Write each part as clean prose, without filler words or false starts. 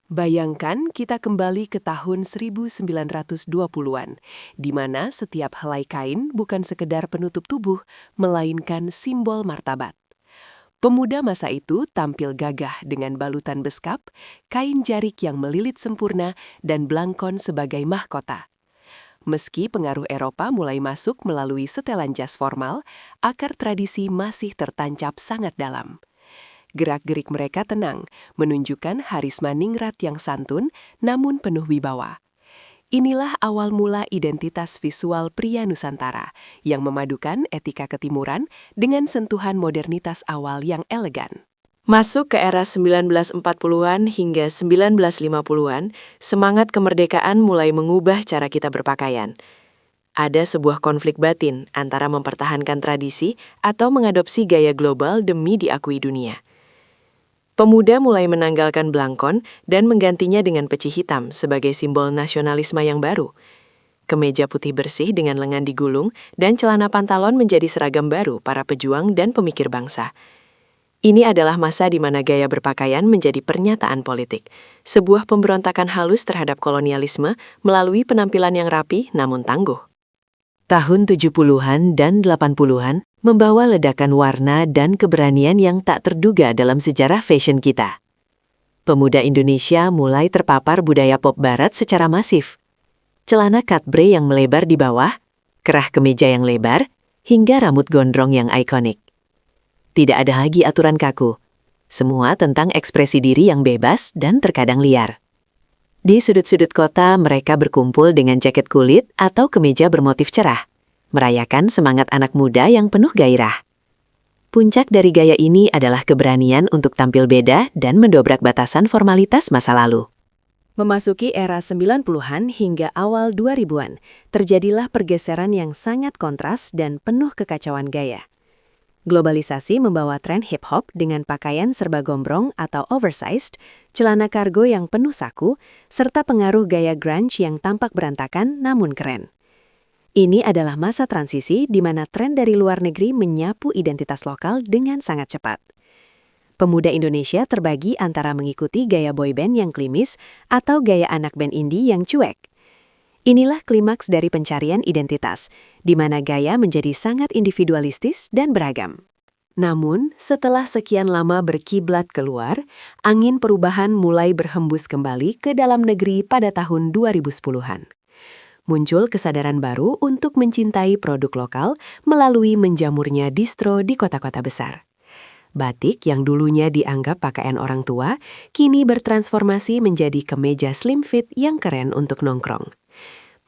Bayangkan kita kembali ke tahun 1920-an, di mana setiap helai kain bukan sekedar penutup tubuh, melainkan simbol martabat. Pemuda masa itu tampil gagah dengan balutan beskap, kain jarik yang melilit sempurna, dan blangkon sebagai mahkota. Meski pengaruh Eropa mulai masuk melalui setelan jas formal, akar tradisi masih tertancap sangat dalam. Gerak-gerik mereka tenang, menunjukkan harisma ningrat yang santun, namun penuh wibawa. Inilah awal mula identitas visual pria Nusantara, yang memadukan etika ketimuran dengan sentuhan modernitas awal yang elegan. Masuk ke era 1940-an hingga 1950-an, semangat kemerdekaan mulai mengubah cara kita berpakaian. Ada sebuah konflik batin antara mempertahankan tradisi atau mengadopsi gaya global demi diakui dunia. Pemuda mulai menanggalkan blangkon dan menggantinya dengan peci hitam sebagai simbol nasionalisme yang baru. Kemeja putih bersih dengan lengan digulung dan celana pantalon menjadi seragam baru para pejuang dan pemikir bangsa. Ini adalah masa di mana gaya berpakaian menjadi pernyataan politik, sebuah pemberontakan halus terhadap kolonialisme melalui penampilan yang rapi namun tangguh. Tahun 70-an dan 80-an membawa ledakan warna dan keberanian yang tak terduga dalam sejarah fashion kita. Pemuda Indonesia mulai terpapar budaya pop barat secara masif. Celana cutbre yang melebar di bawah, kerah kemeja yang lebar, hingga rambut gondrong yang ikonik. Tidak ada lagi aturan kaku. Semua tentang ekspresi diri yang bebas dan terkadang liar. Di sudut-sudut kota, mereka berkumpul dengan jaket kulit atau kemeja bermotif cerah, merayakan semangat anak muda yang penuh gairah. Puncak dari gaya ini adalah keberanian untuk tampil beda dan mendobrak batasan formalitas masa lalu. Memasuki era 90-an hingga awal 2000-an, terjadilah pergeseran yang sangat kontras dan penuh kekacauan gaya. Globalisasi membawa tren hip-hop dengan pakaian serba gombrong atau oversized, celana kargo yang penuh saku, serta pengaruh gaya grunge yang tampak berantakan namun keren. Ini adalah masa transisi di mana tren dari luar negeri menyapu identitas lokal dengan sangat cepat. Pemuda Indonesia terbagi antara mengikuti gaya boyband yang klimis atau gaya anak band indie yang cuek. Inilah klimaks dari pencarian identitas, di mana gaya menjadi sangat individualistis dan beragam. Namun, setelah sekian lama berkiblat keluar, angin perubahan mulai berhembus kembali ke dalam negeri pada tahun 2010-an. Muncul kesadaran baru untuk mencintai produk lokal melalui menjamurnya distro di kota-kota besar. Batik yang dulunya dianggap pakaian orang tua, kini bertransformasi menjadi kemeja slim fit yang keren untuk nongkrong.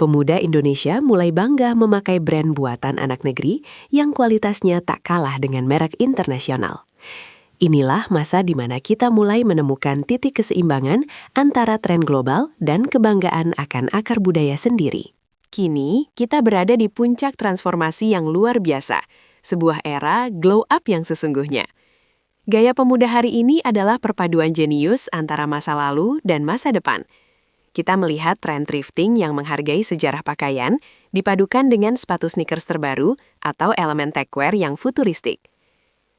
Pemuda Indonesia mulai bangga memakai brand buatan anak negeri yang kualitasnya tak kalah dengan merek internasional. Inilah masa di mana kita mulai menemukan titik keseimbangan antara tren global dan kebanggaan akan akar budaya sendiri. Kini, kita berada di puncak transformasi yang luar biasa, sebuah era glow up yang sesungguhnya. Gaya pemuda hari ini adalah perpaduan jenius antara masa lalu dan masa depan. Kita melihat tren thrifting yang menghargai sejarah pakaian, dipadukan dengan sepatu sneakers terbaru atau elemen techwear yang futuristik.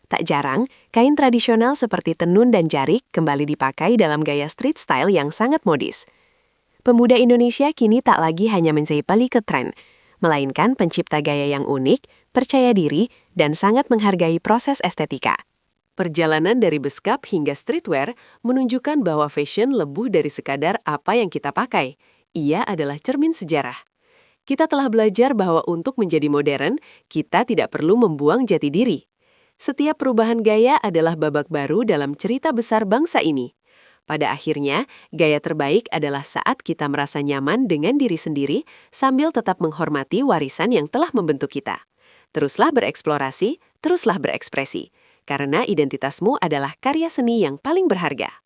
Tak jarang, kain tradisional seperti tenun dan jarik kembali dipakai dalam gaya street style yang sangat modis. Pemuda Indonesia kini tak lagi hanya menseipali ke tren, melainkan pencipta gaya yang unik, percaya diri, dan sangat menghargai proses estetika. Perjalanan dari beskap hingga streetwear menunjukkan bahwa fashion lebih dari sekadar apa yang kita pakai. Ia adalah cermin sejarah. Kita telah belajar bahwa untuk menjadi modern, kita tidak perlu membuang jati diri. Setiap perubahan gaya adalah babak baru dalam cerita besar bangsa ini. Pada akhirnya, gaya terbaik adalah saat kita merasa nyaman dengan diri sendiri sambil tetap menghormati warisan yang telah membentuk kita. Teruslah bereksplorasi, teruslah berekspresi. Karena identitasmu adalah karya seni yang paling berharga.